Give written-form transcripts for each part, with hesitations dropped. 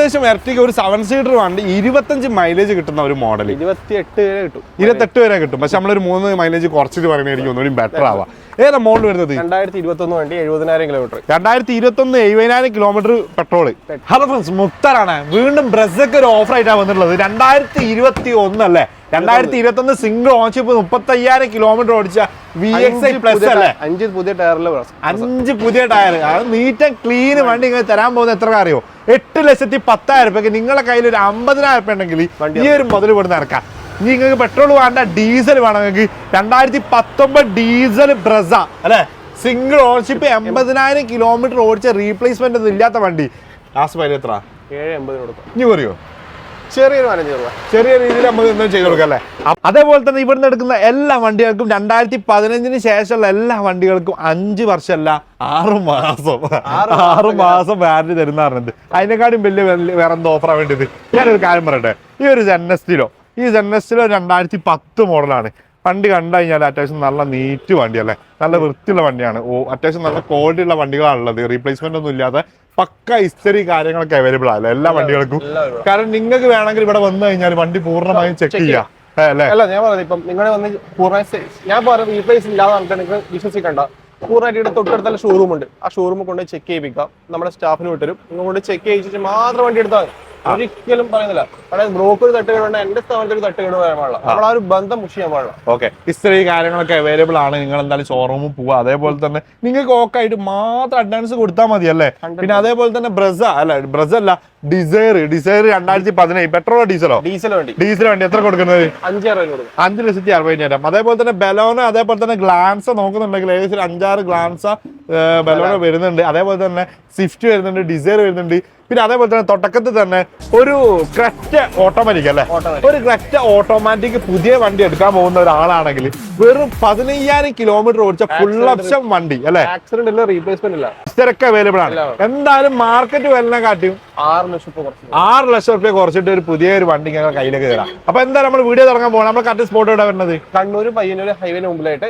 ഏകദേശം എർട്ടിക ഒരു 7 സീറ്റർ വണ്ടി 25 മൈലേജ് കിട്ടുന്ന ഒരു മോഡൽ 28 വരെ കിട്ടും. പക്ഷെ നമ്മളൊരു 3 മൈലേജ് കുറച്ചിട്ട് പറയുന്നതായിരിക്കും ഒന്നുകൂടി ബെറ്റർ ആവാം. ഏതാ മോഡൽ വരുന്നത്? 2021 വണ്ടി 70,000 kilometre. 2021 70,000 kilometre petrol. Hello friends, മുക്താറാണ്. വീണ്ടും ബ്രസക്ക് ഒരു ഓഫർ ആയിട്ടാണ് വന്നിട്ടുള്ളത്. 2021 അല്ലേ, 2021 സിംഗിൾ ഓൺഷിപ്പ് 35,000 കിലോമീറ്റർ ഓടിച്ച VXi പ്ലസ് അല്ലേ, 5 പുതിയ ടയർ. അത് നീറ്റ് ആൻഡ് ക്ലീൻ വണ്ടി ഇങ്ങനെ തരാൻ പോകുന്നത് എത്ര അറിയോ? 8,10,000 രൂപയ്ക്ക് നിങ്ങളുടെ കയ്യിൽ ഒരു 50,000 രൂപ ഉണ്ടെങ്കിൽ ഈ ഒരു മുതൽ കൊടുത്ത് ഇറക്കാം. ഇനി നിങ്ങൾക്ക് പെട്രോൾ വേണ്ട, ഡീസൽ വേണമെങ്കിൽ 2019 ഡീസൽ ബ്രസ അല്ലെ, സിംഗിൾ ഓൺഷിപ്പ് 80,000 കിലോമീറ്റർ ഓടിച്ച റീപ്ലേസ്മെന്റ് ഒന്നും ഇല്ലാത്ത വണ്ടി. ലാസ്റ്റ് പൈന എത്ര? 780 കൊടുക്കും. ഇനി പറയോ? ചെറിയ രീതിയിൽ നമുക്ക് എന്തും ചെയ്ത് കൊടുക്കാം അല്ലേ. അതേപോലെ തന്നെ ഇവിടുന്ന് എടുക്കുന്ന എല്ലാ വണ്ടികൾക്കും 2015 ശേഷമുള്ള എല്ലാ വണ്ടികൾക്കും 5 വർഷമല്ല 6 മാസം വാറന്റി തരുന്ന പറഞ്ഞത്. അതിനെക്കാട്ടും വലിയ വേറെ എന്തോ ഓഫറാണ് വേണ്ടത്. ഞാനൊരു കാര്യം പറയട്ടെ, ഈ ഒരു ZNSTയിലോ 2010 മോഡലാണ്. വണ്ടി കണ്ടു കഴിഞ്ഞാൽ അത്യാവശ്യം നല്ല നീറ്റ് വണ്ടിയല്ലേ, നല്ല വൃത്തിയുള്ള വണ്ടിയാണ്. അത്യാവശ്യം നല്ല ക്വാളിറ്റി ഉള്ള വണ്ടികളാണുള്ളത്. റീപ്ലേസ്മെന്റ് ഒന്നും ഇല്ലാതെ പക്ക ഹിസ്റ്ററി കാര്യങ്ങളൊക്കെ അവൈലബിൾ ആണല്ലോ എല്ലാ വണ്ടികൾക്കും. കാരണം നിങ്ങൾക്ക് വേണമെങ്കിൽ ഇവിടെ വന്നു കഴിഞ്ഞാൽ വണ്ടി പൂർണ്ണമായും ചെക്ക് ചെയ്യാം അല്ലേ. അല്ല, ഞാൻ പറഞ്ഞത് ഇപ്പം നിങ്ങളെ വന്ന് പൂർണ്ണ ഞാൻ പറഞ്ഞത് റീപ്ലേസ് ഇല്ലാതെ നമുക്ക് നിങ്ങൾക്ക് വിശ്വസിക്കണ്ട. പൂർണ്ണമായിട്ട് തൊട്ടടുത്തുള്ള ഷോറൂം ഉണ്ട്. ആ ഷോറൂമിൽ കൊണ്ട് ചെക്ക് ചെയ്യിപ്പിക്കാം. നമ്മുടെ സ്റ്റാഫിന് വിട്ടരും. ഇങ്ങോട്ട് ചെക്ക് ചെയ്യിച്ചിട്ട് മാത്രം വണ്ടി എടുത്താൽ ഒരിക്കലും പറയുന്നില്ല. അതായത് ബ്രോക്കർ തട്ടുകേടുണ്ട്, എന്റെ സ്ഥാപനത്തിൽ ഒരു തട്ടുകേട് വരാൻ പാടില്ല. നമ്മൾ ആ ഒരു ബന്ധം മുഷിയാൻ പാടില്ല. ഓക്കെ, ഹിസ്റ്ററി കാര്യങ്ങളൊക്കെ അവൈലബിൾ ആണ്. നിങ്ങൾ എന്തായാലും ഷോറൂമിൽ പോവുക. അതേപോലെ തന്നെ നിങ്ങൾക്ക് ഓക്കായിട്ട് മാത്രം അഡ്വാൻസ് കൊടുത്താൽ മതി അല്ലേ. പിന്നെ അതേപോലെ തന്നെ ബ്രസ അല്ല ഡിസയർ 2017 പെട്രോളോ ഡീസലോ? ഡീസൽ വണ്ടി എത്ര കൊടുക്കുന്നത്? 5,60,000. അതേപോലെ തന്നെ ബലോന, അതേപോലെ തന്നെ ഗ്ലാൻസ നോക്കുന്നുണ്ടെങ്കിൽ ഏകദേശം 5-6 ഗ്ലാൻസ ബലോന വരുന്നുണ്ട്. അതേപോലെ തന്നെ സ്വിഫ്റ്റ് വരുന്നുണ്ട്, ഡിസയർ വരുന്നുണ്ട്. പിന്നെ അതേപോലെ തന്നെ തുടക്കത്തിൽ തന്നെ ഒരു ക്രെറ്റ ഓട്ടോമാറ്റിക് അല്ലേ, ഒരു ക്രെറ്റ ഓട്ടോമാറ്റിക് പുതിയ വണ്ടി എടുക്കാൻ പോകുന്ന ഒരാളാണെങ്കിൽ വെറും 15,000 കിലോമീറ്റർ ഓടിച്ച ഫുൾ ഓപ്ഷൻ വണ്ടി അല്ലെ, ആക്സിഡന്റ് ഇല്ല, റീപ്ലേസ്മെന്റ് ഇല്ല, ഇതൊക്കെ അവൈലബിൾ ആണ്. എന്തായാലും മാർക്കറ്റ് വിലനെ കാട്ടിയും 6 ലക്ഷം രൂപ കുറച്ചിട്ട് ഒരു പുതിയൊരു വണ്ടി ഞങ്ങൾ കയ്യിലേക്ക് തരാം. അപ്പൊ എന്തായാലും നമ്മൾ വീഡിയോ തുടങ്ങാൻ പോകണം. നമ്മൾ കറക്റ്റ് സ്പോട്ട് ഇവിടെ വരുന്നത് കണ്ണൂർ പയ്യന്നൂർ ഹൈവേന് മുമ്പിലായിട്ട്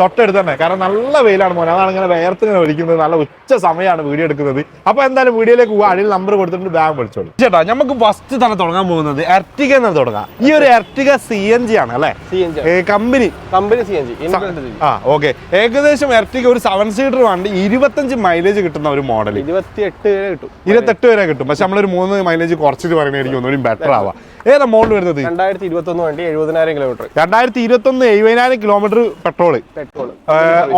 തൊട്ടടുത്ത് തന്നെ. കാരണം നല്ല വെയിലാണ് മോനെ, അതാണ് ഇങ്ങനെ വേർത്ത് ഇങ്ങനെ ഒലിക്കുന്നത്. നല്ല ഉച്ച സമയമാണ് വീഡിയോ എടുക്കുന്നത്. അപ്പൊ എന്തായാലും വീഡിയോയിലേക്ക് പോകാം. അടിയിൽ നമ്പർ കൊടുത്തിട്ട് ബാഗ് വിളിച്ചോളൂ. ചേട്ടാ, നമുക്ക് ഫസ്റ്റ് തന്നെ തുടങ്ങാൻ പോകുന്നത് എർട്ടിക എന്ന് തുടങ്ങാം. ഈ ഒരു എർട്ടിക CNG ആണ് അല്ലെ, കമ്പനി CNG. ഓക്കെ, ഏകദേശം എർട്ടിക ഒരു 7 സീറ്റർ വണ്ടി 25 മൈലേജ് കിട്ടുന്ന ഒരു മോഡൽ. 28 വരെ കിട്ടും. പക്ഷെ നമ്മളൊരു 3 മൈലേജ് കുറച്ചിട്ട് പറയുന്നതായിരിക്കും ഒന്നുകൂടി ബെറ്റർ ആവാം. ഏതാ മോഡൽ വരുന്നത്? 2021 വണ്ടി 70,000 കിലോമീറ്റർ. 2021 70,000 kilometre petrol.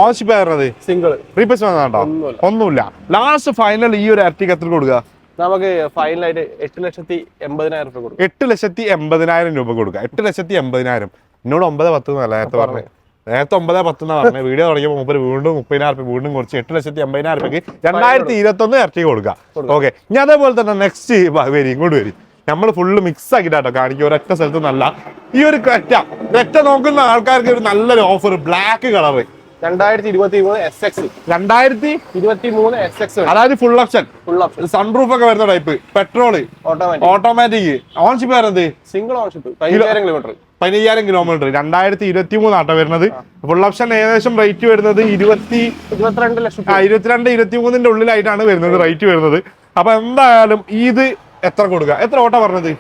ഓൺഷിപ്പ് ആയിരുന്നത് സിംഗിൾ. റീപ്ലേസ് വന്നോ? ഒന്നുമില്ല. ലാസ്റ്റ് ഫൈനൽ ഈ ഒരു എർട്ടിക എത്ര കൊടുക്കുക? നമുക്ക് ഫൈനലായിട്ട് 8,80,000 രൂപ കൊടുക്കും. 8,80,000 രൂപ കൊടുക്കുക. 8,80,000. എന്നോട് 9-10 നേരത്തെ പറഞ്ഞു. നേരത്തെ 9-10 എന്നാ പറഞ്ഞത്. വീഡിയോ തുടങ്ങിയപ്പോൾ വീണ്ടും 30,000 രൂപ വീണ്ടും കുറച്ച് 8,80,000 രൂപയ്ക്ക് 2021 എർട്ടിക കൊടുക്കുക. ഓക്കെ, ഇനി അതേപോലെ തന്നെ നെക്സ്റ്റ് ഇങ്ങോട്ട് വരും. നമ്മൾ ഫുള്ള് മിക്സ് ആക്കിട്ടാട്ടോ കാണിക്കും, ഒരൊറ്റ സ്ഥലത്ത് നല്ല. ഈ ഒരു ക്രെറ്റ നോക്കുന്ന ആൾക്കാർക്ക് ഒരു നല്ലൊരു ഓഫർ, ബ്ലാക്ക് കളറ് 2023 SX, അതായത് ഫുൾ ഓപ്ഷൻ സൺറൂഫ് ഒക്കെ വരുന്ന ടൈപ്പ്, പെട്രോള്, ഓട്ടോമാറ്റിക്. ഓൺഷിപ്പ് വരുന്നത് സിംഗിൾ ഓൺഷിപ്പ് 15,000 കിലോമീറ്റർ. 15,000 കിലോമീറ്റർ. 2023 ആട്ടോ വരുന്നത്. ഫുൾ ഓപ്ഷൻ ഏകദേശം റേറ്റ് വരുന്നത് 22-23 ഉള്ളിലായിട്ടാണ് വരുന്നത് റേറ്റ് വരുന്നത്. അപ്പൊ എന്തായാലും ഇത് എത്ര കൊടുക്കുക? എത്ര ഓട്ടോ പറഞ്ഞത്?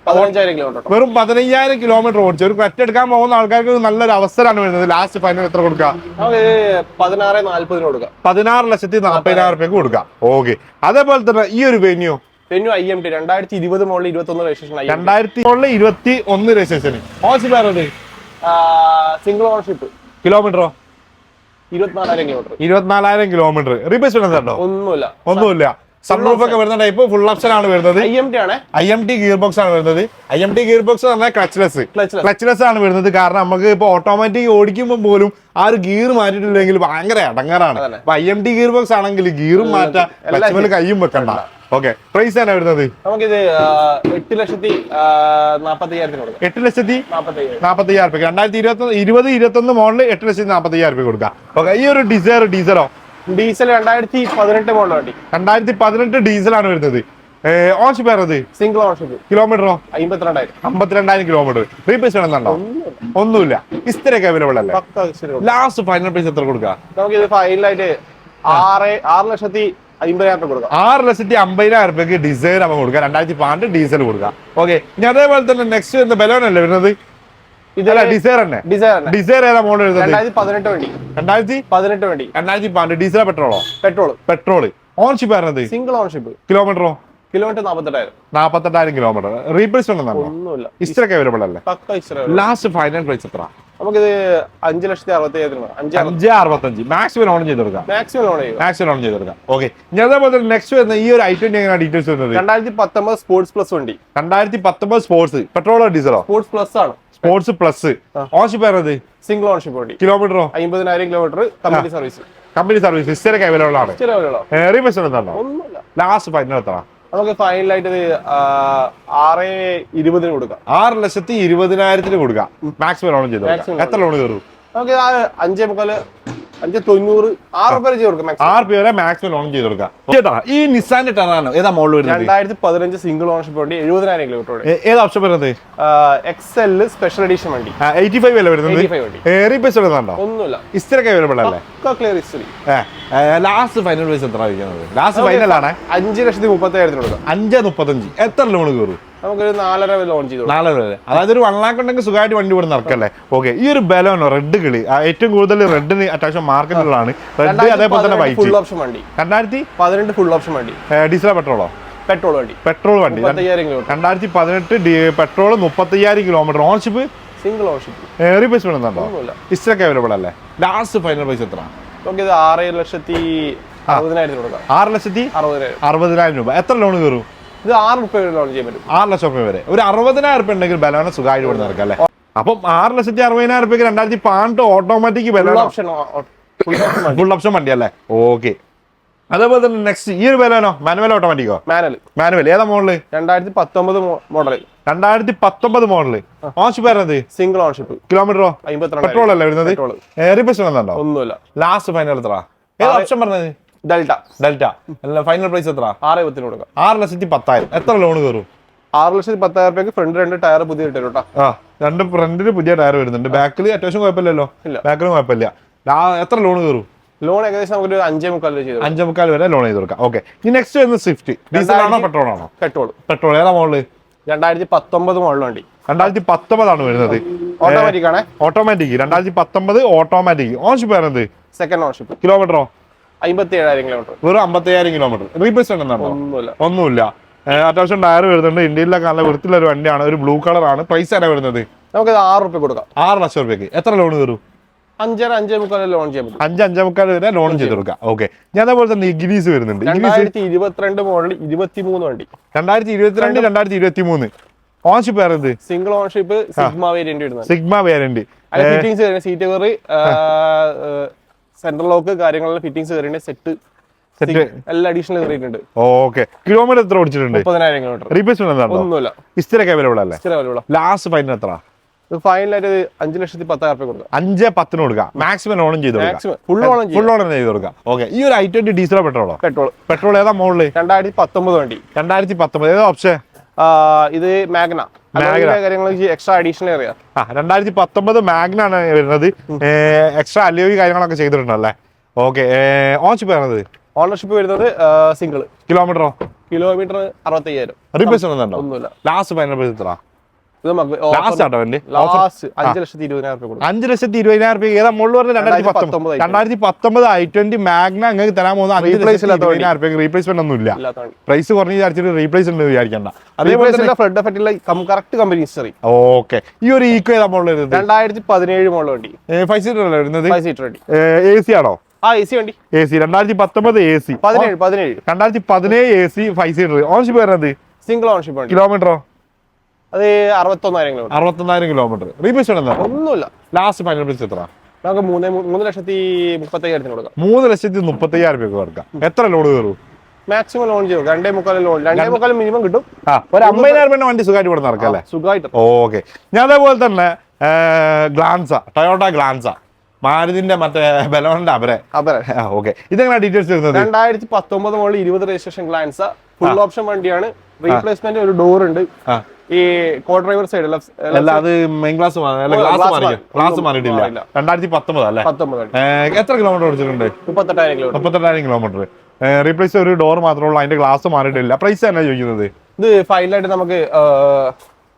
15,000 കിലോമീറ്റർ. വെറും 15,000 കിലോമീറ്റർ ഓടിച്ചു ഒരു ക്രെറ്റ എടുക്കാൻ പോകുന്ന ആൾക്കാർക്ക് നല്ലൊരു അവസരമാണ് വരുന്നത്. ലാസ്റ്റ് ഫൈനൽ എത്ര കൊടുക്കുക? 16,40,000 കൊടുക്കുക. 16,40,000 രൂപയ്ക്ക് കൊടുക്കാം. ഓക്കെ, അതേപോലെ തന്നെ ഈ ഒരു Venue IMT 2020 model 21 registration. 2021 registration. Ownership ആയിരുന്നത് സിംഗിൾ ഓൺഷിപ്പ്. കിലോമീറ്ററോ? 24,000 കിലോമീറ്റർ. റീപ്ലേസ്മെന്റ് ഉണ്ടോ? ഒന്നുമില്ല. സൺറൂഫ് ഒക്കെ വരുന്ന ടൈപ്പ് ഫുൾ ഓപ്ഷൻ ആണ് വരുന്നത്. IMT ഗിയർ ബോക്സ് ആണ് വരുന്നത്. IMT ഗിയർ ബോക്സ് പറഞ്ഞാൽ ക്ലച്ച്ലെസ് ആണ് വരുന്നത്. കാരണം നമുക്ക് ഇപ്പൊ ഓട്ടോമാറ്റിക് ഓടിക്കുമ്പോൾ പോലും ആ ഒരു ഗിയർ മാറ്റിയിട്ടില്ലെങ്കിൽ ഭയങ്കര അടങ്ങാറാണ്. അപ്പൊ IMT ഗിയർ ബോക്സ് ആണെങ്കിൽ ഗിയറും മാറ്റാം, ക്ലച്ച് കയ്യും വെക്കണ്ട. ഓക്കെ, പ്രൈസ് ആണ് വരുന്നത് നമുക്കിത് 8,40,000 കൊടുക്കാം. 8,40,000 രൂപ. 2020-21 മോഡൽ 8,40,000 രൂപ കൊടുക്കാം. ഓക്കെ, ഈ ഒരു ഡീസലോ? ഡീസൽ 2018 മോഡൽ വണ്ടി. 2018 ഡീസലാണ് വരുന്നത്. ഓൺഷിപ്പ് ആയിരുന്നത് സിംഗിൾ ഓൺഷിപ്പ്. കിലോമീറ്ററോ? 52,000 കിലോമീറ്റർ. റീപ്ലേസ് വേണമെന്നുണ്ടോ? ഒന്നുമില്ല. ഇസ്തിരൊക്കെ അവൈലബിൾ അല്ലേ? ലാസ്റ്റ് ഫൈനൽ പ്രൈസ് എത്ര കൊടുക്കുക? നമുക്കിത് ഫൈനലായിട്ട് 6,50,000 50,000 കൊടുക്കാം. 6,50,000 ഡിസൈർ നമുക്ക് കൊടുക്കാം. 2012 ഡീസൽ കൊടുക്കാം. ഓക്കെ, ഇനി അതേപോലെ തന്നെ നെക്സ്റ്റ് വരുന്ന ബലോൺ അല്ലേ വരുന്നത്? ഇതല്ല ഡിസൈർ തന്നെ. ഡിസൈർ ഏതാ മോഡൽ വരുന്നത്? 2018 വണ്ടി. 2018 വണ്ടി. 2012 ഡീസൽ പെട്രോളോ? പെട്രോൾ. ഓൺഷിപ്പ് വരുന്നത് സിംഗിൾ ഓൺഷിപ്പ്. കിലോമീറ്ററോ? Kilometre 48,000 kilometre. റീപ്ലേസ്മെന്റ് ഒന്നുമില്ല. ഇസ്റ്ററൊക്കെ അവൈലബിൾ അല്ലേ? ലാസ്റ്റ് ഫൈനൽ പ്രൈസ് എത്ര? നമുക്കിത് 5,65,000. 5,65,000 മാക്സിമം ലോൺ ചെയ്ത് കൊടുക്കാം. മാക്സിമം ലോൺ ചെയ്ത് കൊടുക്കാം. ഓക്കെ, ഇനി അതേപോലെ തന്നെ നെക്സ്റ്റ് വരുന്ന ഈ ഒരു i20 എങ്ങനെയാണ് ഡീറ്റെയിൽസ് വരുന്നത്? 2019 സ്പോർട്സ് പ്ലസ് വണ്ടി. 2019 സ്പോർട്സ് പെട്രോളോ ഡീസലോ? സ്പോർട്സ് പ്ലസ് ആണ്. Sports plus. ഓൺഷിപ്പ് വരുന്നത് സിംഗിൾ ഓൺഷിപ്പ് വണ്ടി. കിലോമീറ്ററോ? 50,000 കിലോമീറ്റർ. കമ്പനി സർവീസ് ഹിസ്റ്ററിക്ക് അവൈലബിൾ ആണ്. റീപ്ലേസ്മെന്റ് ഉണ്ടോ? ഒന്നുമില്ല. ലാസ്റ്റ് ഫൈനൽ എത്ര? നമുക്ക് ഫൈനലായിട്ട് 6,20,000 കൊടുക്കാം. 6,20,000 കൊടുക്കാം. മാക്സിമം ലോൺ ചെയ്ത് എത്ര ലോൺ കയറും? നമുക്ക് 5,90,000 5,90,000 6 രൂപ ചെയ്ത് കൊടുക്കാം. 6 രൂപ വരെ മാക്സിമം ലോൺ ചെയ്ത് കൊടുക്കാം. ചേട്ടാ, ഈ നിസാന്റെ ടെറാനോ ഏതാ മോഡൽ വരുന്നത്? 2015 സിംഗിൾ ഓണർഷിപ്പ് വണ്ടി. 70,000 കിലോമീറ്റർ. ഏതാ ഓപ്ഷൻ വരുന്നത്? XL സ്പെഷ്യൽ എഡിഷൻ വണ്ടി. 85 അല്ലേ വരുന്നത്? റീപ്ലേസ് ഉണ്ടോ? ഒന്നുമില്ല. ഹിസ്റ്ററിക്ക് അവൈലബിൾ അല്ലേ? Clear history. Last final price എത്ര ആയിരിക്കുന്നത്? ലാസ്റ്റ് ഫൈനൽ ആണ് 5,30,000 കൊടുക്കാം. 5,35,000 എത്ര ലോൺ കയറും? നമുക്കൊരു 4.5 ലോൺ ചെയ്തു. 4.5. അതായത് ഒരു 1 lakh ഉണ്ടെങ്കിൽ സുഖമായിട്ട് വണ്ടി ഇവിടെ നടക്കല്ലേ? ഓക്കെ, ഈ ഒരു ബലോനോ റെഡ് കിളി ഏറ്റവും കൂടുതൽ റെഡിന് അത്യാവശ്യം മാർക്കറ്റിലാണ്. റെഡ് അതേപോലെ തന്നെ വൈറ്റ്. ഫുൾ ഓപ്ഷൻ വണ്ടി. 2018 ഫുൾ ഓപ്ഷൻ വണ്ടി. ഡീസലോ പെട്രോളോ? പെട്രോൾ വണ്ടി. 2018 petrol 35,000 kilometre. ഓൺഷിപ്പ് single ownership. Replacement ഉണ്ടോ? ഹിസ്റ്ററിക്ക് അവൈലബിൾ അല്ലേ? ലാസ്റ്റ് ഫൈനൽ പ്രൈസ് എത്ര? നമുക്കിത് 6,60,000 കൊടുക്കാം. 6,60,000 രൂപ. എത്ര ലോൺ കയറും? ഇത് 6 രൂപ വരെ ലോൺ ചെയ്യാൻ പറ്റും. 6 ലക്ഷം രൂപ വരെ. ഒരു 60,000 ഉണ്ടെങ്കിൽ ബലോന സുഖമായിട്ട് ഇവിടെ നടക്കാം അല്ലേ? അപ്പം 6,60,000 2012 ഓട്ടോമാറ്റിക് ഫുൾ ഓപ്ഷൻ വണ്ടി അല്ലേ? ഓക്കെ, അതേപോലെ തന്നെ നെക്സ്റ്റ് ഈ ഒരു ബലോനോ മാനുവൽ ഓട്ടോമാറ്റിക്കോ? മാനുവൽ. ഏതാ മോഡല്? 2019 മോഡൽ. 2019 മോഡല്. ഓൺഷിപ്പ് വരുന്നത് സിംഗിൾ ഓൺഷിപ്പ്. കിലോമീറ്ററോ? 52. പെട്രോൾ അല്ലേ വരുന്നത്? റീപ്ലേസ്മെന്റ് ഉണ്ടോ? ഒന്നുമില്ല. ലാസ്റ്റ് ഫൈനൽ എത്ര? ഏതാ ഓപ്ഷൻ പറഞ്ഞത്? ഡെൽറ്റ. ഫൈനൽ പ്രൈസ് എത്ര? 6,20,000 കൊടുക്കാം. 6,10,000. എത്ര ലോൺ കയറും? 6,10,000 ഫ്രണ്ട് 2 ടയർ പുതിയ ഇട്ടു കേട്ടോ. രണ്ട് ഫ്രണ്ടില് പുതിയ ടയർ വരുന്നുണ്ട്. ബാക്കിൽ അത്യാവശ്യം കുഴപ്പമില്ലല്ലോ? ബാക്കിലും കുഴപ്പമില്ല. എത്ര ലോൺ കയറും? ലോൺ ഏകദേശം നമുക്ക് 5,45,000 ചെയ്തു. 5,45,000 വരെ ലോൺ ചെയ്ത് കൊടുക്കാം. ഓക്കെ, ഈ നെക്സ്റ്റ് വരുന്നത് സ്വിഫ്റ്റ്. ഡീസൽ ആണോ പെട്രോൾ ആണോ? പെട്രോൾ. ഏതാ മോഡല്? 2019 മോഡൽ വണ്ടി. 2019 ആണ് വരുന്നത്. ഓട്ടോമാറ്റിക് ആണ്. ഓട്ടോമാറ്റിക്. 2019 ഓട്ടോമാറ്റിക്. ഓൺഷിപ്പ് വരുന്നത് സെക്കൻഡ് ഓൺഷിപ്പ്. കിലോമീറ്ററോ? 57,000 കിലോമീറ്റർ. വെറും 57,000 കിലോമീറ്റർ. റീപ്ലേസ്മെന്റ് ഉണ്ടോ? ഒന്നുമില്ല. അത്യാവശ്യം ടയർ വരുന്നുണ്ട്. ഇന്ത്യയിലൊക്കെ നല്ല വൃത്തിയുള്ള ഒരു വണ്ടിയാണ്. ഒരു ബ്ലൂ കളർ ആണ്. പ്രൈസ് ആണ് വരുന്നത്? നമുക്ക് 6 രൂപ കൊടുക്കാം. 6 ലക്ഷം രൂപയ്ക്ക്. എത്ര ലോൺ കയറും? 5,5,45,000 ലോൺ ചെയ്യാൻ പറ്റും. 5,55,000 വരെ ലോൺ ചെയ്ത് കൊടുക്കാം. ഓക്കെ, ഞാൻ അതേപോലെ തന്നെ ഇഗ്നീസ് വരുന്നുണ്ട്. 2022 മോഡൽ 23 വണ്ടി. 2022 2023. ഓൺഷിപ്പ് വരുന്നത്? സിംഗിൾ ഓൺഷിപ്പ്. സിഗ്മ വേരിയന്റ് വരുന്നത്. Sigma variant. Fittings seat cover, central lock കാര്യങ്ങളിൽ ഫിറ്റിംഗ്സ് കയറിയുണ്ട്. സെറ്റ് എല്ലാം അഡീഷണൽ കയറിയിട്ടുണ്ട്. ഓക്കെ, കിലോമീറ്റർ എത്ര ഓടിച്ചിട്ടുണ്ട്? 30,000 കിലോമീറ്റർ. റീപ്ലേസ്മെന്റ് ഒന്നുമില്ല. ഹിസ്റ്ററിക്ക് അവൈലബിൾ അല്ലേ? ലാസ്റ്റ് ഫൈനൽ എത്ര? ഫൈനലായിട്ട് 5,10,000 കൊടുക്കാം. 5,10,000 കൊടുക്കാം. മാക്സിമം ലോണും ചെയ്ത് കൊടുക്കാം. ഫുൾ ലോൺ ചെയ്ത് കൊടുക്കാം. ഓക്കെ, ഈ ഒരു i20 ഡീസലോ പെട്രോളോ? പെട്രോൾ. ഏതാ മോഡല്? 2019 വണ്ടി. 2019. ഏതാ ഓപ്ഷൻ? ഇത് മാഗ്ന. കാര്യങ്ങൾ എക്സ്ട്രാ അഡീഷണൽ അറിയാം. 2019 മാഗ്ന ആണ് വരുന്നത്. എക്സ്ട്രാ അലോയ് കാര്യങ്ങളൊക്കെ ചെയ്തിട്ടുണ്ടല്ലേ? ഓക്കെ, ഓൺഷിപ്പ് വരുന്നത്? ഓണർഷിപ്പ് വരുന്നത് സിംഗിൾ. കിലോമീറ്ററോ? കിലോമീറ്റർ 65,000. റീപ്ലേസ്മെന്റ് ഉണ്ടോ? ഒന്നുമില്ല. ലാസ്റ്റ് ഫൈനൽ പ്രൈസ് എത്ര? 5,20,000 5,20,000. ഏതാ മോഡൽ പറഞ്ഞത്? 2019 i20 മാഗ്ന നിങ്ങൾക്ക് തരാൻ പോകുന്ന 5,20,000 റീപ്ലേസ്മെന്റ് ഒന്നും ഇല്ല. പ്രൈസ് കുറഞ്ഞ് വിചാരിച്ചിട്ട് റീപ്ലേസ് ഉണ്ട് വിചാരിക്കണ്ട. അതേപോലെ കറക്റ്റ് കമ്പനി ഹിസ്റ്ററി. ഓക്കെ, ഈ ഒരു ഈക്കോ ഏതാ മോഡൽ വരുന്നത്? 2017 മോഡൽ വണ്ടി. 5 സീറ്റർ അല്ലേ വരുന്നത്? 5 സീറ്റർ വണ്ടി. AC ആണോ? AC വണ്ടി. AC 2019 AC. 2017 AC 5 seater. Ownership വരുന്നത്? സിംഗിൾ ഓൺഷിപ്പ് വണ്ടി. കിലോമീറ്ററോ? അത് 61,000 കിലോമീറ്റർ. 61,000 കിലോമീറ്റർ. റീപ്ലേസ്മെന്റ് ഒന്നുമില്ല. ലാസ്റ്റ് ഫൈനൽ പ്രൈസ് എത്ര? നമുക്ക് 3,35,000 കൊടുക്കാം. 3,35,000 കൊടുക്കാം. എത്ര ലോഡ് കയറും? മാക്സിമം ലോൺ ചെയ്യും. 2,45 ലോൺ. 2,45 മിനിമം കിട്ടും. ഒരു 50,000 വണ്ടി സുഖമായിട്ട് ഇവിടെ നടക്കാം അല്ലേ? സുഖമായിട്ട്. ഓക്കെ, ഞാൻ അതേപോലെ തന്നെ ഗ്ലാൻസ, ടൊയോട്ട ഗ്ലാൻസ, മാരുതിന്റെ മറ്റേ ബലോണിന്റെ അപരെ. ഓക്കെ, ഇതെങ്ങനെ ഡീറ്റെയിൽസ് വരുന്നത്? 2019 model 20 registration Glanza. Full option വണ്ടിയാണ്. റീപ്ലേസ്മെന്റ് ഒരു ഡോർ ഉണ്ട്. ഈ കോ ഡ്രൈവർ സൈഡ് അല്ല, അത് മെയിൻ ഗ്ലാസ് മാറിയിട്ടില്ല. 2019 അല്ലേ? 19. എത്ര കിലോമീറ്റർ ഓടിച്ചിട്ടുണ്ട്? 38,000 കിലോമീറ്റർ. റീപ്ലേസ് ഒരു ഡോർ മാത്രമേ ഉള്ളൂ, അതിന്റെ ഗ്ലാസ് മാറിയിട്ടില്ല. പ്രൈസ് തന്നെ ചോദിക്കുന്നത്? ഇത് ഫൈനലായിട്ട് നമുക്ക്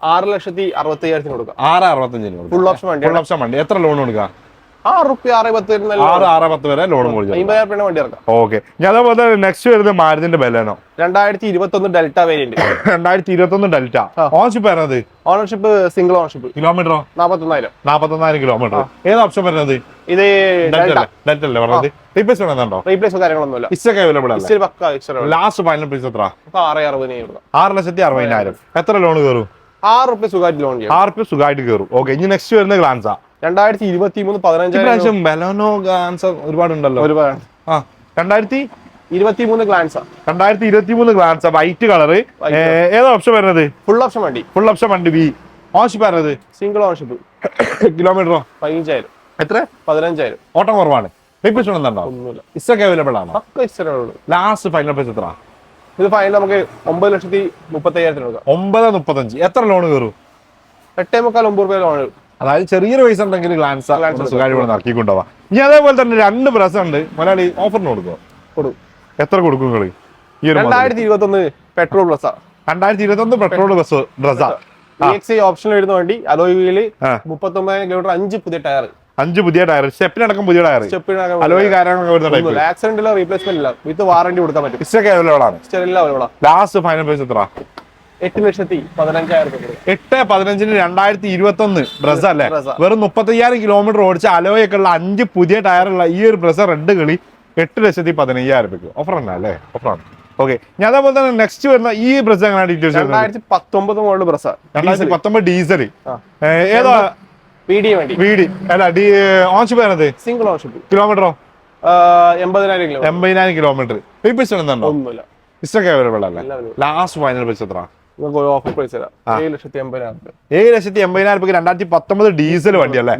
6,60,60,000 കൊടുക്കാം. 6,65 ഫുൾ ഓപ്ഷൻ വണ്ടി. ഫുൾ ഓപ്ഷൻ വണ്ടി. എത്ര ലോൺ കൊടുക്കാം? 6,10 6,10 വരെ ലോൺ കൊടുക്കാം. 50,000 വണ്ടി ഇറക്കാം. ഓക്കെ. ഞാൻ അതേപോലെ നെക്സ്റ്റ് വരുന്നത് മാരുതിന്റെ Baleno 2021 Delta variant. 2021 Delta. Ownership വരുന്നത്? Ownership single ownership. കിലോമീറ്ററോ? 41,000 കിലോമീറ്റർ. ഏത് ഓപ്ഷൻ വരുന്നത്? ഇത് ഡെൽറ്റ അല്ലേ പറഞ്ഞത്? റീപ്ലേസ് വേണമെന്നുണ്ടോ? റീപ്ലേസോ കാര്യങ്ങളൊന്നുമില്ല. ഇസ്റ്റൊക്കെ അവൈലബിൾ അല്ലേ? ഇച്ചിരി പക്കാ ഇച്ചിരി. ലാസ്റ്റ് ഫൈനൽ പ്രൈസ് എത്ര? 6,60,000 കൊടുക്കാം. 6,60,000. എത്ര ലോൺ കയറും? 6 റുപ്യ സുഖമായിട്ട് ലോൺ ചെയ്യാം. 6 റുപ്യ സുഖമായിട്ട് കയറും. ഓക്കെ. ഇനി നെക്സ്റ്റ് വരുന്നത് ഗ്ലാൻസ. 2023 15,000. ബലോനോ ഗ്ലാൻസ ഒരുപാടുണ്ടല്ലോ. ഒരുപാട്. 2023 ഗ്ലാൻസ. 2023 Glanza white colour. ഏതാ ഓപ്ഷൻ വരുന്നത്? ഫുൾ ഓപ്ഷൻ വണ്ടി. ഫുൾ ഓപ്ഷൻ വണ്ടി. ബി ഓൺഷിപ്പ് വരുന്നത്? Single ownership. കിലോമീറ്ററോ? 15,000. എത്ര? 15,000. ഓട്ടം കുറവാണ്. റീപ്ലേസ് ഉണ്ടോ? ഒന്നുമില്ല. ഇസ്റ്റൊക്കെ അവൈലബിൾ ആണ്. പക്ക ഇഷ്ടമുള്ളൂ. ലാസ്റ്റ് ഫൈനൽ പ്രൈസ് എത്ര? ഇത് ഫൈനൽ നമുക്ക് 9,35,000 കൊടുക്കാം. 9,35. എത്ര ലോൺ കയറും? 8,45 രൂപ ലോൺ. അതായത് ചെറിയൊരു പൈസ ഉണ്ടെങ്കിൽ ഗ്ലാൻസ് സുഖമായിട്ട് ഇവിടെ നടക്കിക്കൊണ്ടുപോവാം. ഇനി അതേപോലെ തന്നെ 2 ബ്രസ് ഉണ്ട്. മലയാളി ഓഫറിന് കൊടുക്കും. എത്ര കൊടുക്കും നിങ്ങൾ? ഈ ഒരു 2021 പെട്രോൾ പ്ലസ്. 2021 പെട്രോൾ ബസ് ഡ്രസ്സാ. ഓപ്ഷൻ വരുന്ന വണ്ടി. Alloy wheel. 39 കിലോമീറ്റർ. 5 പുതിയ ടയർ. 5 പുതിയ ടയർ. സ്റ്റെപ്പിനടക്കം പുതിയ ടയർ. അലോയ് കാര്യങ്ങളൊക്കെ വരുന്നുണ്ട്. ആക്സിഡന്റ് ഇല്ല, റീപ്ലേസ്മെന്റ് ഇല്ല, വിത്ത് വാറന്റി കൊടുക്കാൻ പറ്റും. ഇസ്റ്റൊക്കെ അവൈലബിൾ ആണ്. ലാസ്റ്റ് ഫൈനൽ പ്രൈസ് എത്ര? 8,15,000 രൂപ. 8,15 2021 ബ്രസ് അല്ലേ? വെറും 35,000 കിലോമീറ്റർ ഓടിച്ച അലോയൊക്കെ ഉള്ള 5 പുതിയ ടയറുള്ള ഈ ഒരു ബ്രസ് റെഡ് കളി 8,15,000 രൂപയ്ക്ക്. ഓഫർ ആണ് അല്ലേ? ഓഫറാണ്. ഓക്കെ. ഞാൻ അതേപോലെ തന്നെ നെക്സ്റ്റ് വരുന്ന ഈ ബ്രസ് എങ്ങനെ ഡീറ്റെയിൽസ്? 2019 model brass. 2019 ഡീസൽ. ഏതാ? വീഡി അല്ല. ഓൺഷിപ്പ് വരുന്നത്? Single ownership. കിലോമീറ്ററോ? 80,000 കിലോമീറ്റർ. റീപ്ലേസ് ഉണ്ടോ? ഒന്നുമില്ല. ഇസ്റ്റൊക്കെ അവൈലബിൾ അല്ലേ? ലാസ്റ്റ് ഫൈനൽ പ്രൈസ് എത്ര? Offer price 7,80,000. 7,80,000 2019 ഡീസൽ വണ്ടി അല്ലേ?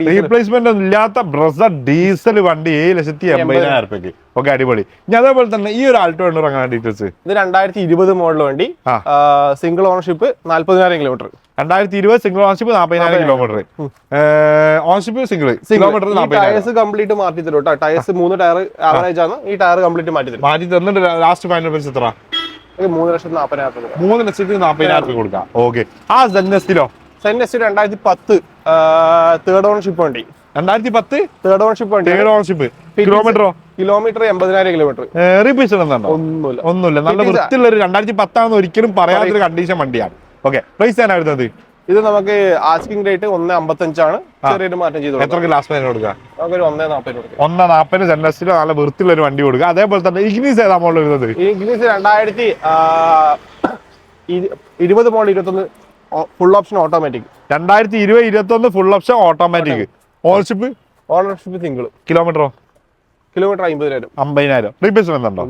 റീപ്ലേസ്മെന്റ് ഇല്ലാത്ത ബ്രസ ഡീസൽ വണ്ടി 7,80,000. ഓക്കെ, അടിപൊളി. ഇനി അതേപോലെ തന്നെ ഈ ഒരു ആൾട്ടോ ഉണ്ട് അങ്ങനെ ഡീറ്റെയിൽസ്. ഇത് 2020 മോഡൽ വണ്ടി. Single ownership. 40,000 kilometre. 2020 single ownership. 40,000 kilometre. Ownership single kilometre. Tyres complete മാറ്റി തരും കേട്ടോ. ടയർസ് 3 ടയർ ആവറേജ് ആണ്. ഈ ടയർ കംപ്ലീറ്റ് മാറ്റി തന്നിട്ട് ലാസ്റ്റ് ഫൈനൽ പ്രൈസ് എത്ര? 3,40,000 രൂപ. 3,40,000 രൂപ കൊടുക്കാം. ഓക്കെ. ആ സെന്നസ്റ്റിലോ? സെന്നസ് 2010 തേർഡ് ഓണർഷിപ്പ് വണ്ടി. 2010 തേർഡ് ഓണർഷിപ്പ് വണ്ടി. ഓണർഷിപ്പ്. കിലോമീറ്ററോ? Kilometre 80,000 kilometre. റീപ്ലേസ് ഒന്നുമില്ല. നല്ല വൃത്തിയുള്ള ഒരു 2010 ഒരിക്കലും പറയാത്തൊരു കണ്ടീഷൻ വണ്ടിയാണ്. ഓക്കെ. പ്രൈസ് ആണ് വരുന്നത്? ഇത് നമുക്ക് ആസ്കിംഗ് റേറ്റ് 1,55 ആണ്. ചെറിയൊരു മാറ്റം ചെയ്തു. എത്ര ലാസ്റ്റ് ഫൈനൽ കൊടുക്കാം? 1,40 കൊടുക്കാം. 1,40 സെന്നസ്റ്റിലോ നല്ല വൃത്തിയുള്ള ഒരു വണ്ടി കൊടുക്കുക. അതേപോലെ തന്നെ ഇഗ്നീസ് ഏതാ മോഡൽ വരുന്നത്? Ignis 2020 model 21 full option automatic. 2020-21 full option automatic. Ownership? Ownership single. കിലോമീറ്ററോ? കിലോമീറ്റർ 50,000. 50,000. റീപ്ലേസ് ഉണ്ടോ?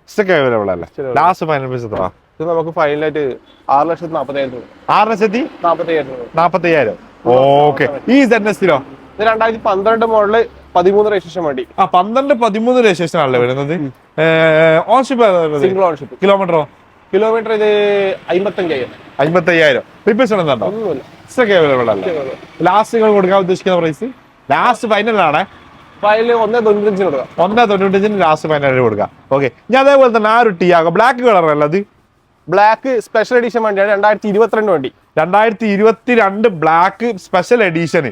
ഇസ്റ്റൊക്കെ അവൈലബിൾ അല്ലേ? ലാസ്റ്റ് ഫൈനൽ പ്രൈസ് എത്ര? ഇത് നമുക്ക് ഫൈനലായിട്ട് 6,40,000 രൂപ. 6,40,000. ഓക്കെ. ഈ സെന്നസ്റ്റിലോ? ഇത് 2012 മോഡല് 13 രജിസ്ട്രേഷൻ വണ്ടി. 12-13 രജിസ്ട്രേഷൻ ആണല്ലേ വരുന്നത്? ഓണർഷിപ്പ്? Single ownership. കിലോമീറ്ററോ? കിലോമീറ്റർ ഇത് 55,000. റീപ്ലേസ് ഉണ്ടോ? ഇസ്റ്റൊക്കെ അവൈലബിൾ അല്ലേ? ലാസ്റ്റ് നിങ്ങൾ കൊടുക്കാൻ ഉദ്ദേശിക്കുന്ന പ്രൈസ്? ലാസ്റ്റ് ഫൈനൽ ആണ്. ഫൈനൽ 1,95 കൊടുക്കാം. 1,95 ലാസ്റ്റ് ഫൈനൽ കൊടുക്കാം. ഓക്കെ. ഞാൻ അതേപോലെ തന്നെ ആ ഒരു ടിയാഗോ ബ്ലാക്ക് കളർ അല്ലത്? ബ്ലാക്ക് സ്പെഷ്യൽ എഡിഷൻ വണ്ടിയാണ്. 2022 വണ്ടി. 2022 black special edition.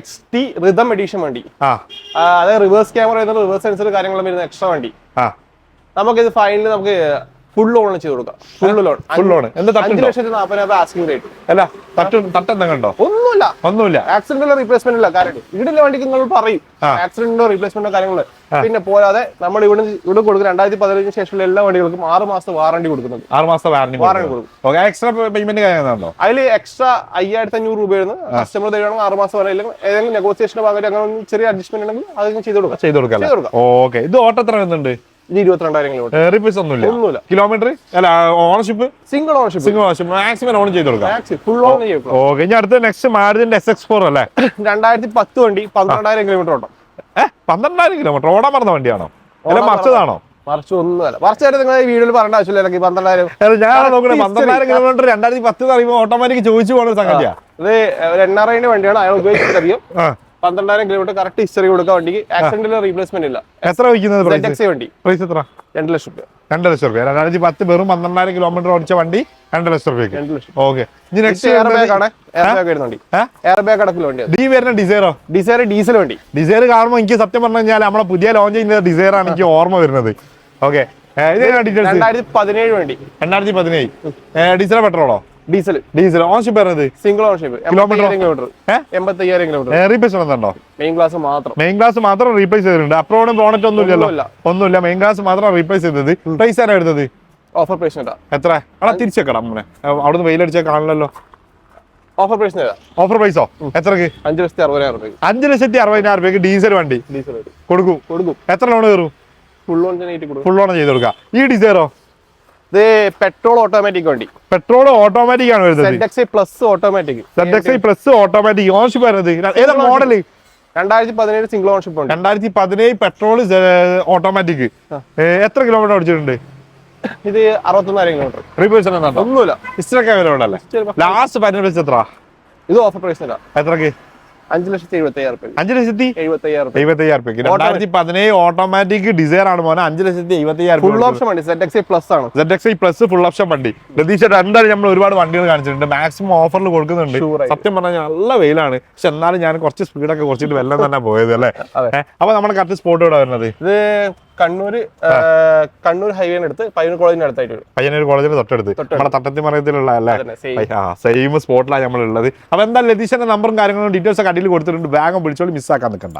XT rhythm edition വണ്ടി. അതായത് റിവേഴ്സ് ക്യാമറ വരുന്നത്, റിവേഴ്സ് സെൻസർ കാര്യങ്ങളും വരുന്ന എക്സ്ട്രാ വണ്ടി. നമുക്കിത് ഫൈനൽ നമുക്ക് ഫുൾ ലോൺ ചെയ്ത് കൊടുക്കാം. Full loan. 5,40,000 asking rate. അല്ല തട്ടെന്തോ? ഒന്നുമില്ല. ആക്സിഡന്റോ റീപ്ലേസ്മെന്റ് ഇല്ല. കാരണം ഇവിടെ വണ്ടിക്ക് നിങ്ങൾ പറയും ആക്സിഡന്റോ റീപ്ലേസ്മെന്റോ കാര്യങ്ങള്. പിന്നെ പോരാതെ നമ്മൾ ഇവിടെ കൊടുക്കും 2015 ശേഷമുള്ള എല്ലാ വണ്ടികൾക്കും 6 മാസത്തെ വാറണ്ടി കൊടുക്കുന്നുണ്ട്. 6 മാസത്തെ വാറണ്ടി കൊടുക്കും. എക്സ്ട്രാ പേയ്മെന്റ് കാര്യങ്ങളുണ്ടോ? അതിൽ എക്സ്ട്രാ 5,500 രൂപയായിരുന്നു. കസ്റ്റമർ തരുവാണെങ്കിൽ 6 മാസം വരെ ഏതെങ്കിലും നെഗോസിയേഷന്റെ ഭാഗമായിട്ട് അങ്ങനെ ചെറിയ അഡ്ജസ്റ്റ്മെന്റ് ഉണ്ടെങ്കിൽ അത് ചെയ്ത് കൊടുക്കാം. ഓക്കെ. ഇത് ഓട്ടോ എത്ര വരുന്നുണ്ട്? 22,000 കിലോമീറ്റർ. റീപ്ലേസ് ഒന്നുമില്ല. കിലോമീറ്റർ അല്ല. Ownership? Single ownership. Maximum on ചെയ്ത് കൊടുക്കാം. ഫുൾ ഓൺ ചെയ്യും. ഓക്കെ. ഇനി അടുത്ത നെക്സ്റ്റ് മാരുതിന്റെ SX4 അല്ലേ? 2010 വണ്ടി. 12,000 കിലോമീറ്റർ ഓട്ടം. 12,000 കിലോമീറ്റർ ഓടാൻ പറഞ്ഞ വണ്ടിയാണോ? അല്ല മറിച്ചതാണോ? മറിച്ചൊന്നുമല്ല. മറിച്ചായിട്ട് നിങ്ങൾ ഈ വീഡിയോയിൽ പറയേണ്ട ആവശ്യമില്ല. 12,000. ഞാൻ നോക്കണേ 12,000 കിലോമീറ്റർ 2010 പറയുമ്പോൾ ഓട്ടോമാറ്റിക് ചോദിച്ചു പോകുന്ന സംഗതിയാ. ഇത് ഒരു NRI വണ്ടിയാണ്. അയാൾ ഉപയോഗിച്ചിട്ടധികം 12,000 കിലോമീറ്റർ കറക്റ്റ് ഹിസ്റ്ററി കൊടുക്കുക വണ്ടിക്ക്. ആക്സിഡന്റിൽ റീപ്ലേസ്മെന്റ് ഇല്ല. എത്ര വയ്ക്കുന്നത് ZXA വണ്ടി പ്രൈസ് എത്ര? 2 ലക്ഷം രൂപ. 2 ലക്ഷം രൂപ. 2010 വെറും 12,000 കിലോമീറ്റർ ഓടിച്ച വണ്ടി 2 ലക്ഷം രൂപയ്ക്ക്. 2 ലക്ഷം. ഓക്കെ. ഇനി നെക്സ്റ്റ് എയർ ബാഗ് ആണ്. എയർ ബാഗ് വരുന്ന വണ്ടി. എയർ ബാഗ് അടക്കമുള്ള വണ്ടിയാണ്. ഡി വരുന്ന ഡിസൈറോ? ഡിസൈർ ഡീസൽ വണ്ടി. ഡിസൈർ കാണുമ്പോൾ എനിക്ക് സത്യം പറഞ്ഞു കഴിഞ്ഞാൽ നമ്മളെ പുതിയ ലോഞ്ച് ചെയ്യുന്ന ഡിസൈർ ആണ് എനിക്ക് ഓർമ്മ വരുന്നത്. ഓക്കെ. ഇത് 2017 വണ്ടി. 2017 ഡീസൽ പെട്രോളോ? ഡീസൽ. ഡീസൽ. ഓൺഷിപ്പ് വരുന്നത് single ownership. Kilometre 85,000 kilometre. Replace ഉണ്ടോ? മെയിൻ ക്ലാസ് മാത്രം. മെയിൻ ക്ലാസ് മാത്രം റീപ്ലേസ് ചെയ്തിട്ടുണ്ട്. അപ്രോണും ബോണറ്റ് ഒന്നും ഇല്ലല്ലോ? ഒന്നുമില്ല. മെയിൻ ക്ലാസ് മാത്രം റീപ്ലേസ് ചെയ്തത്. പ്രൈസ് ആണ് എടുത്തത്? ഓഫർ പ്രൈസ് എത്ര? അവിടെ തിരിച്ചേക്കടാ അമ്മനെ, അവിടുന്ന് വെയിലടിച്ചാൽ കാണില്ലല്ലോ. ഓഫർ പ്രൈസ് ഓഫർ പ്രൈസോ? എത്രക്ക്? 5,60,000 രൂപ. 5,60,000 രൂപയ്ക്ക് ഡീസൽ വണ്ടി ഡീസൽ കൊടുക്കും. എത്ര ലോൺ കയറും? ഫുൾ ഓൺ കൊടുക്കും. ഫുൾ ഓൺ ചെയ്ത് കൊടുക്കാം. ഈ ഡിസൈറോ? ഇത് പെട്രോൾ ഓട്ടോമാറ്റിക് വണ്ടി. പെട്രോൾ ഓട്ടോമാറ്റിക് ആണ് വരുന്നത്. ZXA plus automatic. ZXA plus automatic. Ownership വരുന്നത് ഏതാ മോഡല്? 2017 സിംഗിൾ ഓൺഷിപ്പ് ഉണ്ട്. 2017 പെട്രോൾ ഓട്ടോമാറ്റിക്. എത്ര കിലോമീറ്റർ ഓടിച്ചിട്ടുണ്ട്? ഇത് 61,000 കിലോമീറ്റർ. റീപ്ലേസ് ഒന്നുമില്ല. ഹിസ്റ്ററൊക്കെ അവൈലബിൾ അല്ലേ? ലാസ്റ്റ് ഫൈനൽ എത്ര? ഇത് ഓഫർ പ്രൈസ് അല്ല. എത്രക്ക്? 5,75,000 രൂപ. 5,75,000 രൂപയ്ക്ക്. 2017 ഓട്ടോമാറ്റിക് ഡിസൈർ ആണ് മോനെ. 5,70,000 ഫുൾ ഓപ്ഷൻ വണ്ടി. ZXA പ്ലസ് ആണ്. ZXA പ്ലസ് ഫുൾ ഓപ്ഷൻ വണ്ടി. രതീഷ് എന്തായാലും നമ്മൾ ഒരുപാട് വണ്ടികൾ കാണിച്ചിട്ടുണ്ട്. മാക്സിമം ഓഫറിൽ കൊടുക്കുന്നുണ്ട്. സത്യം പറഞ്ഞാൽ നല്ല വെയിലാണ്. പക്ഷെ എന്നാലും ഞാൻ കുറച്ച് സ്പീഡൊക്കെ കുറച്ചിട്ട് വെല്ലം തന്നെ പോയത് അല്ലേ? അപ്പൊ നമ്മുടെ കറക്റ്റ് സ്പോട്ട് ഇവിടെ വരുന്നത് ഇത് കണ്ണൂർ ഹൈവേന് അടുത്ത് പയ്യന്നൂർ കോളേജിന് അടുത്തായിട്ട് വരും. പയ്യന്നൂർ കോളേജിന് തൊട്ടടുത്ത് നമ്മുടെ തട്ടത്തി മറയത്തിലുള്ള അല്ലേ? സെയിം സ്പോട്ടിലാണ് നമ്മൾ ഉള്ളത്. അപ്പൊ എന്തായാലും ലതീഷിന്റെ നമ്പറും കാര്യങ്ങളും ഡീറ്റെയിൽസ് ഒക്കെ അടിയിൽ കൊടുത്തിട്ടുണ്ട്. വേഗം വിളിച്ചോളി, മിസ്സാക്കാൻ നിൽക്കണ്ട.